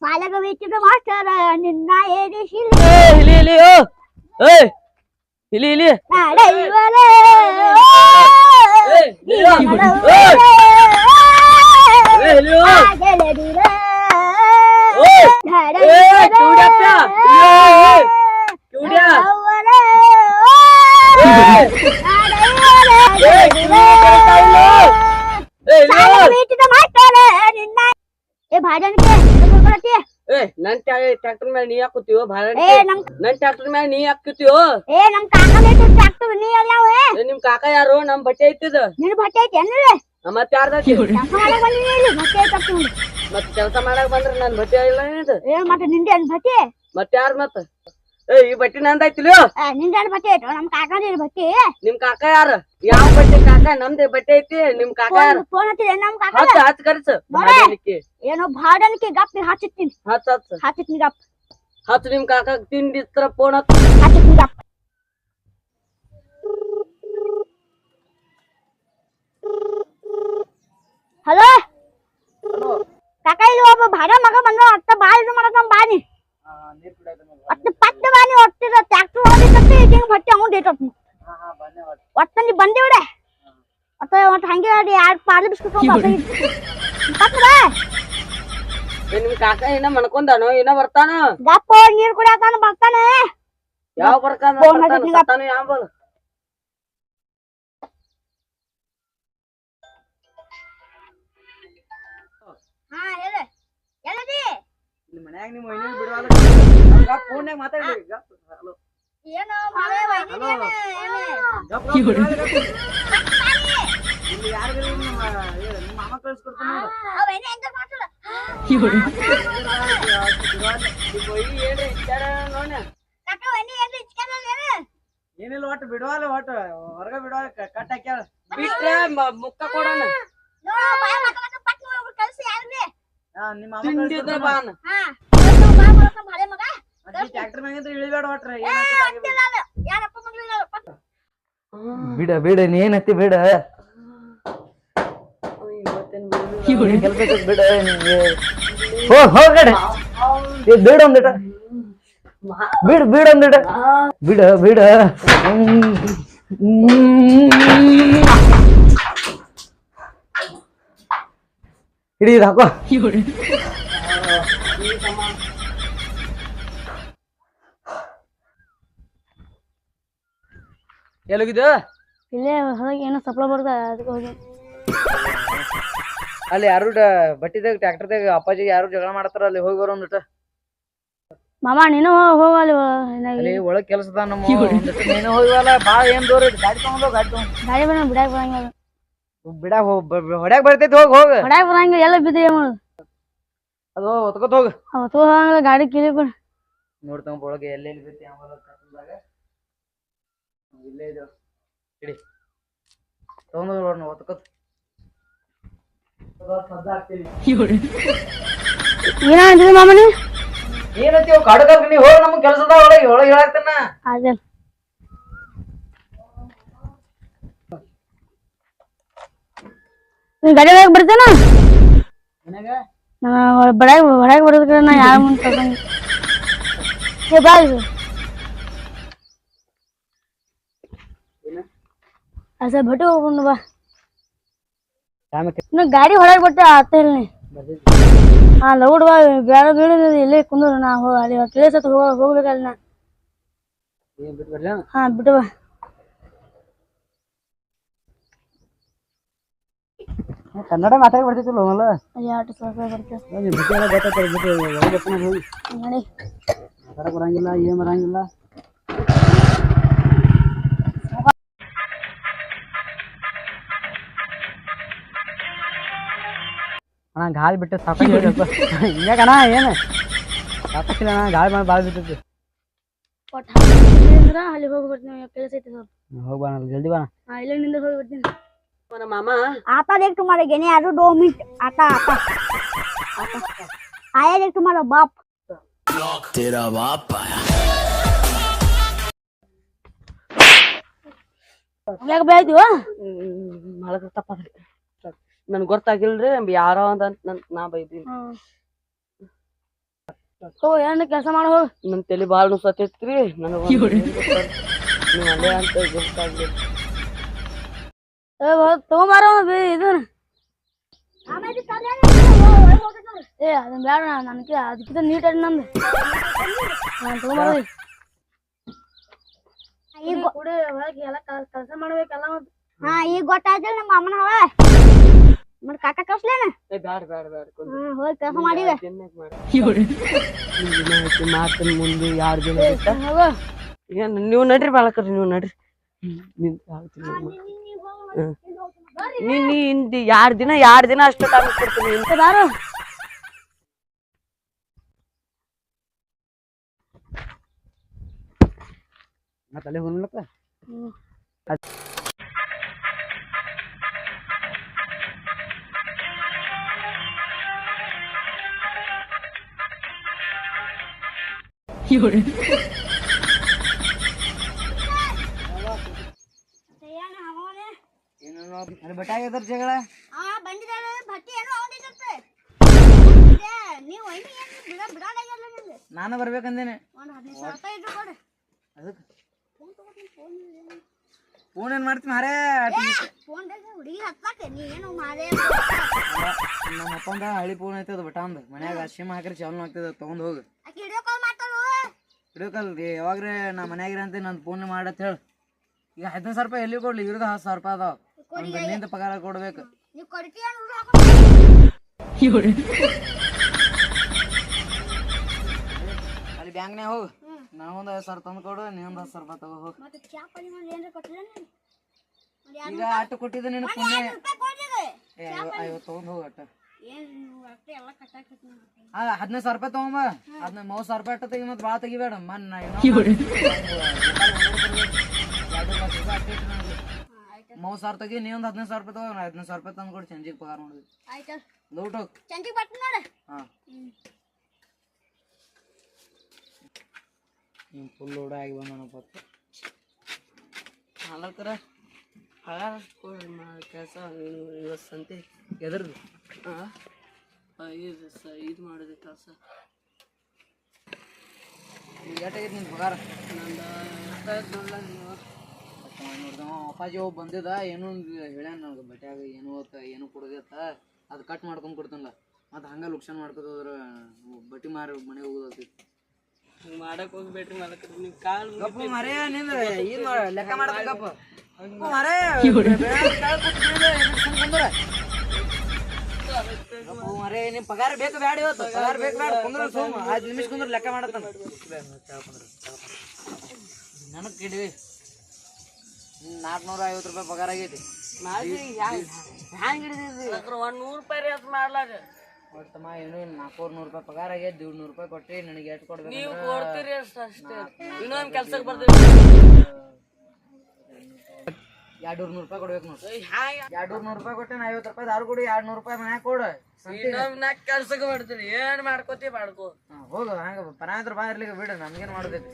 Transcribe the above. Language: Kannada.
ಸಾಲಗ ವೆಚ್ಚಿದ ಮಾಸ್ಟರ ನಿನ್ನ ಏರಿಸಿಲ್ಲ ಇಲ್ಲಿ ಇಲ್ಲಿ ಏಯ್ ಇಲ್ಲಿ ಇಲ್ಲಿ ನಡೆಯುವರೆ ನನ್ ಟ್ರ್ಯಾಕ್ಟರ್ ಮೇಲೆ ನೀ ಹಾಕುತ್ತೀವೋ ನನ್ ಟ್ರ್ಯಾಕ್ಟರ್ ಮೇಲೆ ನೀ ಹಾಕುತ್ತೀವೋ ನಿಮ್ ಕಾಕ ಯಾರು ನಮ್ ಬಟ್ಟೆ ಐತಿದ ಮತ್ ಯಾರ್ದ ಮತ್ ಕೆಲ್ಸ ಮಾಡಕ್ ಬಂದ್ರ ನನ್ ಬಟ್ಟೆ ಇಲ್ಲ ಮತ್ ಯಾರ್ ಮತ್ ಈ ಬಟ್ಟೆ ನಂದ ಐತಿಲ್ಲ ನಿಮ್ ಕಾಕ ಯಾರ ಯಾವ ಬಟ್ಟೆ ಕಾಕ ನಮ್ದು ಬಟ್ಟೆ ಐತಿ ನಿಮ್ ಕಾಕ ಯಾರು ಹಚ್ಚ ಕರ್ಸ ಏನೋ ಭಾಡನಿಕೆ ಗಪ್ ಹಚ್ಚಿತ್ತೀನಿ ಹಚ್ಚಿತ್ನಿ ಗಪ್ ಹಚ್ಚ ನಿಮ್ ಕಾಕ ತಿಂಡಿತ್ರ ಫೋನ್ ಹಚ್ಚಿತ್ನಿ ಗಪ್ ಹಲೋ ಕಾಕ ಇಲ್ಲಿ ಒಬ್ಬ ಭಾಡ ಮಗ ಬಂದ ಅತ್ತ ಬಾ ಇದು ಮಾಡಕ ಬಾನಿ ಅತ್ತ ಪಟ್ಟ ಬಾನಿ ಒಟ್ಟಿದ ಟ್ರ್ಯಾಕ್ಟರ್ ಹೊಡಿತತ್ತೆ ಈಗ ಬಟ್ಟೆ ಅವನು ಡೇಟ್ ಒಟ್ಟ ನೀ ಬಂದೇವ್ರೆ ಒಟ್ಟ ಹಂಗೆ ಎರಡು ಪಾರ್ಲಿ ಬಿಸ್ಕಿಟ್ ಪಟ್ಟ ಬಾ ನಿಮ್ ಕಾಕ ಏನ ಮನ್ಕೊಂಡಾನೋ ಏನ ಬರ್ತಾನ ಗಪ್ಪ ನೀರ್ ಕುಡಿಯಾತಾನ ಬರ್ತಾನೆ ಯಾವ ಬರ್ತಾನ ಯಾವ ಬಲ್ ಹಾ ಹೇಳ ಎಲ್ಲದಿ ಮನ್ಯಾಗ ನಿಮ್ಮ ವೈನಿ ಬಿಡವಾಲ ಫೋನ್ಯಾಗ ಮಾತಾಡಿ ಹಲೋ ಏನೋ ಮಾವೇ ವೈನಿ ಇಲ್ಲಿ ಯಾರು ನಿಮ್ಮ ಮಾಮ ಕಳಿಸ್ಕೊಡ್ತಾನ ವೈನಿ ಎಂತ ಮಾತಾಡ ಏನಿಲ್ಲ ಒಟ್ಟು ಬಿಡವಾಲ ಒಟ್ಟು ಹೊರಗ ಬಿಡವಾಲ ಕಟ್ ಹಾಕ್ಯಾಳ ಬಿಟ್ರೆ ಮುಕ್ಕ ಕೊಡೋಣ ಟ್ರ್ಯಾಕ್ಟರ್ ಮ್ಯಾಗಿಂದ ಇಳಿಬೇಡ ಒಟ್ರೆ ಬಿಡ ಬಿಡ ನೀ ಏನತ್ತಿ ಬಿಡ ಬಿಡ ಹೋಗಡೆ ಬಿಡ ಒಂದಿಟ ಬಿಡ ಬಿಡ ಒಂದಿಟ ಬಿಡ ಬಿಡ ಹಿಡಿದ ಹಾಕೋ ಎಲ್ಲೋಗಿದ್ದ ಇಲ್ಲೇ ಹೊರಗೆ ಏನೋ ಸಪ್ಲ ಬರ್ದ ಅದಕ್ಕೆ ಹೋಗಿ ಅಲ್ಲಿ ಯಾರು ಬಟ್ಟಿದಾಗ ಟ್ರ್ಯಾಕ್ಟರ್ದಾಗ ಅಪ್ಪಾಜಿ ಯಾರು ಜಗಳ ಮಾಡ್ತಾರ ಅಲ್ಲಿ ಹೋಗಿ ಬರೋ ಒಂದಿಟ ಮಾಮ ನೀನು ಹೋಗಲ್ಲ ಅಲ್ಲಿ ಒಳಗ್ ಕೆಲಸದ ನಮ್ಮ ನೀನು ಹೋಗಿವಲ್ಲ ಬಾಳ ಏನ್ ದೂರ ಗಾಡಿ ತಗೊಂಡು ಗಾಡಿ ಗಾಡಿ ಬಂದ ಬಿಡಾಕ್ ಬರಂಗಿಲ್ಲ ಬಿಡಾಕ ಹೊಡ್ಯಾಕ್ ಬರ್ತೈತಿ ಹೋಗ ಹೋಗ ಹೊಡ್ಯಾಕ್ ಬರಂಗಿಲ್ಲ ಎಲ್ಲ ಬಿದ್ದ ಮಾಡೋದು ಅದು ಹೊತ್ಕೊತ ಹೋಗ ಅವತ್ತು ಹೋಗಂಗಿಲ್ಲ ಗಾಡಿ ಕಿಲಿಕೊಂಡು ನೋಡ್ತಂಗ ಒಳಗೆ ಎಲ್ಲೆಲ್ಲಿ ಬಿತ್ತಿ ಆಮೇಲೆ ಇಲ್ಲೇ ಇದು ಇಡಿ ತಗೊಂಡು ಹೊತ್ಕೊತ ಏನಾಗ್ತದೆ ಮಾಮನಿ ಏನಂತೀವ್ ಕಡ್ಕ ನೀ ಹೋಗಿ ನಮ್ಗೆ ಕೆಲಸದ ಒಳಗೆ ಒಳಗೆ ಹೇಳಾಕ್ತಾನ ಅದೇ ನೀ ಗಾಡಿ ಒಳಗೆ ಬರ್ತಾನ ಬಡಾಗ ಬರೋದಕ್ಕೆ ನಾ ಯಾರ ಮುಂದೆ ತಗೊಂಡು ಏ ಬಾ ಅಸ ಭಟ್ಟಿ ಹೋಗ್ಕೊಂಡು ಬಾ ಗಾಡಿ ಹೊರಗೆ ಬಿಟ್ಟೆ ಆತ ಇಲ್ಲ ಹಾ ಲೌಡ್ ಬಾ ಬೇಡ ಬೀಳ ಇಲ್ಲೇ ಕುಂದ್ರು ನಾ ಅಲ್ಲಿ ಕೇಳಿಸ ಹೋಗ್ಬೇಕಲ್ಲ ನಾ ಹಾ ಬಿಟ್ಟು ಬಾ ಕನ್ನಡ ಮಾತಾಡಿ ಬರ್ತಿತ್ತು ಹೋಗಲ್ಲ ಎರಡು ಸಾವಿರ ಬರ್ತೇವೆ ಬರಂಗಿಲ್ಲ ಏನ್ ಬರಂಗಿಲ್ಲ ಅಣ್ಣ ಗಾಳಿ ಬಿಟ್ಟು ಸಾಕಾಗಿಲ್ಲ ಹಿಂಗಣ್ಣ ಏನು ಸಾಕಾಗಿಲ್ಲ ಅಣ್ಣ ಗಾಳಿ ಮಾಡಿ ಭಾಳ ಬಿಟ್ಟೈತಿ ಅಲ್ಲಿ ಹೋಗಿ ಬರ್ತೀನಿ ಕೆಲಸ ಐತಿ ಸ್ವಲ್ಪ ಹೋಗ್ಬಾ ಜಲ್ದಿ ಬಾ ಇಲ್ಲ ನಿಂದ ಹೋಗಿ ಬರ್ತೀನಿ मामा आता देख तुम्हारे गेने यार 2 मिनट आता आता आया देख तुम्हारा बाप तेरा बाप आया क्या बैठ हुआ मला तप्पा ನನ್ಗೆ ಗೊತ್ತಾಗಿಲ್ರಿ ಯಾರೋ ಅಂತ ನಾ ಬೈದೀನಿ. ಏನ್ ಕೆಲಸ ಮಾಡೋ ನನ್ ತಲೆ ಬಾಳ ನುಸತ್ತೈತ್ರಿ ನನಗ ನೀವು ಅಲ್ಲೇ ಅಂತ ಗೊತ್ತಾಗ್ಲಿ. ತಗೊಂಬಾರ ಇದು ಏ ಅದನ್ನ ಬೇಡ ನನಗೆ ಅದಕ್ಕಿಂತ ನೀಟ್ ಅಡಿ ನಂದು ತಗೊಂಬಾರ. ಎಲ್ಲ ಕೆಲಸ ಮಾಡ್ಬೇಕಲ್ಲ. ಹಾ ಈಗ ಗೊತ್ತಾಯ್ತು ನಮ್ಮ ಅಮ್ಮನ ಹವ ಮತ್ ಕಾಕ ಕಳ್ಸ್ಲೇನ. ಬ್ಯಾಡ ಬ್ಯಾಡ ಬ್ಯಾಡ ಹೋಗಿ ಕೆಲಸ ಮಾಡಿವೆ ಮಾತಿನ ಮುಂದೆ 2 ದಿನ ಏನ್ ನೀವು ನಡ್ರಿ ಬಾಳಕರ್ರಿ ನೀವು ನಡ್ರಿ. ನೀ 2 ದಿನ ಅಷ್ಟು ಟೈಮ್ ಕೊಡ್ತೀನಿ. ಬಾರು ಮತ್ತೆ ಅಲ್ಲೇ ಹೋಗ್ಲಕ್ಕ ಬಟ್ಟೆ ಆಗ್ಯದ ಜಗಳ ಬಂದಿದ್ದಾರೆ ಭಟ್ಟಿ ಏನೋ ಅವನಿರುತ್ತೆ. ನೀವು ನಾನು ಬರ್ಬೇಕಂದೇನೆ. ಒಂದು 15,000 ರೂಪಾಯಿ ಇಟ್ಟು ಕೊಡು. ಅದಕ್ಕೆ ಫೋನ್ ಏನ್ ಮಾಡ್ತೀನಿ ಮಾರೇ. ಫೋನ್ ಹುಡುಗಿ ಹತ್ತಾಕೆ ನೀವೇನು ಮಾರೇ. ನಮ್ಮ ಅಪ್ಪಂದ ಹಳಿ ಫೋನ್ ಐತೆ ಅದು ಬಟ ಅಂದ ಮನ್ಯಾಗ ಸಿಮ್ ಹಾಕ್ರಿ ಚಾಲೂ ಆಗ್ತದ ತಗೊಂಡ್ ಹೋಗಿ ಆಕೆ ವಿಡಿಯೋ ಕಾಲ್ ಮಾಡ್ತಾಳು. ವಿಡಿಯೋ ಕಾಲ್ ಯಾವಾಗ್ರೆ ನಾ ಮನ್ಯಾಗಿರ ಅಂತ ನಂದು ಫೋನ್ ಮಾಡತ್ ಹೇಳು. ಈಗ 15,000 ರೂಪಾಯಿ ಎಲ್ಲಿ ಕೊಡ್ಲಿ? ಇವ್ರದ 10,000 ರೂಪಾಯಿ ಅದಾವ. ನಿಂದ ಪಗಾರ ಕೊಡ್ಬೇಕು. ನೀವು ಕೊಡ್ತೀಯ ಅಲ್ಲಿ ಬ್ಯಾಂಕ್ನ್ಯಾಗ ಹೋಗು. ನಾವೊಂದು 50,000 ತಂದು ಕೊಡು, ನೀವೊಂದು 10,000 ರೂಪಾಯಿ ತಗೋ ಹೋಗು. ಈಗ ಅಟ್ಟು ಕೊಟ್ಟಿದ್ದೆ ನಿನ್ನ ಪುಣ್ಯ. 50 ತಗೊಂಡ್ ಹೋಗು ಅಟ್ಟ. 15,000 ರೂಪಾಯಿ ತಗೊಂಬ. 30,000 ರೂಪಾಯಿ ಅಟ್ಟ ತೆಗಿ. ಮತ್ತೆ ಭಾಳ ತೆಗಿಬೇಡ. ಮನ್ 30,000 ತೆಗಿ. ನೀ ಒಂದು 15,000 ರೂಪಾಯಿ ತಗೋ. 15,000 ರೂಪಾಯಿ ತಂದು ಕೊಡು. ಚಂಜಿಗೆ ಪಗಾರ ಮಾಡೋದು. ಊಟ ಚಂಜಿಗೆ ಬರ್ತೀನಿ ನೋಡ. ಹಾಂ ಫುಲ್ ಲೋಡ್ ಆಗಿ ಬಂದನಪ್ಪ. ಹಾಲಕ್ಕರ ಪಗಾರ ಕೊಡ್ರಿ ಕೆಲಸ ಇವತ್ತು ಸಂತೆ ಎದ್ರದು ಇದು ಮಾಡಿದೆ ಕೆಲಸ. ಎಷ್ಟಾಗೈತೆ ನಿನ್ನ ಪಗಾರ? ನಂದು ಎಷ್ಟಾಯ್ತು ನೋಡಲ್ಲ ನೀವು. ನೋಡ್ದವ ಅಪ್ಪಾಜಿ ಹೋಗಿ ಬಂದಿದ್ದ. ಏನೂ ಹೇಳ್ಯಾನ ನನಗೆ ಬಟ್ಯಾಗ ಏನು ಕೊಡೋದತ್ತ. ಅದು ಕಟ್ ಮಾಡ್ಕೊಂಡು ಕೊಡ್ತಾನಲ್ಲ. ಮತ್ತು ಹಂಗೆ ಲುಕ್ಷನ್ ಮಾಡ್ಕೋದ್ರ ಬಟ್ಟಿ ಮಾರಿ ಮನೆಗೆ ಹೋಗೋದೈತಿ. ಮಾಡಕ್ ಹೋಗ್ಬೇಡ್ರಿ ಮಲಕ್ರಿ ನೀವು ಕಾಲ್ ಗಪ್ಪ ಮರೇ ನಿಂದ ಇದು ಲೆಕ್ಕ ಮಾಡ್ದ ಗಪ್ಪ ಮರೇ ಮರೇ ನಿಮ್ ಪಗಾರ ಬೇಕು ಬ್ಯಾಡ ಇವತ್ತು. ಪಗಾರ ಬೇಕು ಬ್ಯಾಡ ಕುಂದ್ರ ಸೋಮ 5 ನಿಮಿಷ ಕುಂದ್ರ ಲೆಕ್ಕ ಮಾಡತ್ತ ನನಗ್ ಕಿಡಿವಿ. 450 ರೂಪಾಯಿ ಪಗಾರ ಆಗೈತಿ. ಹ್ಯಾಂಗ ಹಿಡಿದಿದ್ರಿ 100 ರೂಪಾಯಿ ರೇಟ್ ಮಾಡ್ಲಾರ ಒಟ್ಟಮ್ಮ ಏನು 400 ರೂಪಾಯಿ ಪಗಾರ ಆಗೈತಿ. 100 ರೂಪಾಯಿ ಕೊಟ್ಟಿ ನನಗೆ ಎಷ್ಟು ಕೊಡ್ಬೇಕು? ನೀವು ಕೊಡ್ತೀರಿ ಅಷ್ಟೇ. ಇನ್ನೊಂದು ಕೆಲ್ಸಕ್ಕೆ ಬರ್ತೀವಿ. 200 ರೂಪಾಯಿ ಕೊಡ್ಬೇಕು ನೋಡಿ. 200 ರೂಪಾಯಿ ಕೊಟ್ಟೆ 50 ರೂಪಾಯಿ ದಾರು ಕೊಡಿ. 200 ರೂಪಾಯಿ ಮನ್ಯಾಗ ಕೊಡು. ನಾ ಕೆಲ್ಸಕ್ಕೆ ಬರ್ತೀರಿ. ಏನ್ ಮಾಡ್ಕೋತಿ ಮಾಡ್ಕೋ. ಹೋಗು ಹಂಗ ಪರಾಂತ್ರ ಬಾ ಇರ್ಲಿಕ್ಕೆ ಬಿಡು. ನಮ್ಗೇನ್ ಮಾಡೋದೈತಿ.